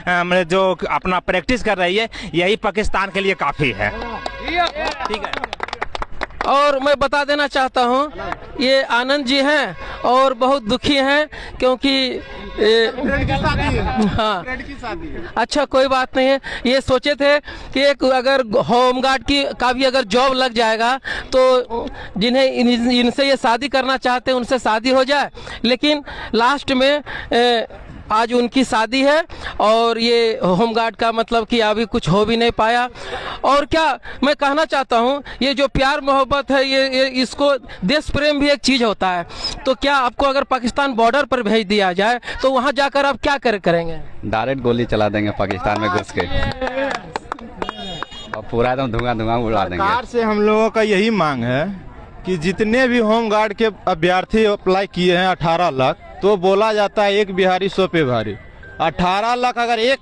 जो अपना प्रैक्टिस कर रही है, यही पाकिस्तान के लिए काफ़ी है। ठीक है। और मैं बता देना चाहता हूँ, ये आनंद जी हैं और बहुत दुखी हैं क्योंकि हाँ, अच्छा कोई बात नहीं है। ये सोचे थे कि एक अगर होमगार्ड की का भी अगर जॉब लग जाएगा तो जिन्हें इनसे ये शादी करना चाहते हैं उनसे शादी हो जाए, लेकिन लास्ट में आज उनकी शादी है और ये होमगार्ड का मतलब कि अभी कुछ हो भी नहीं पाया। और क्या मैं कहना चाहता हूँ, ये जो प्यार मोहब्बत है ये इसको देश प्रेम भी एक चीज़ होता है। तो क्या आपको अगर पाकिस्तान बॉर्डर पर भेज दिया जाए तो वहाँ जाकर आप क्या करेंगे? डायरेक्ट गोली चला देंगे पाकिस्तान में घुस के और पूरा एकदम धुआं धुआं उड़ा देंगे। सरकार से हम लोगों का यही मांग है कि जितने भी होमगार्ड के अभ्यर्थी अप्लाई किए हैं 18 लाख, तो बोला जाता है एक बिहारी 100 पे भारी। 18 लाख अगर एक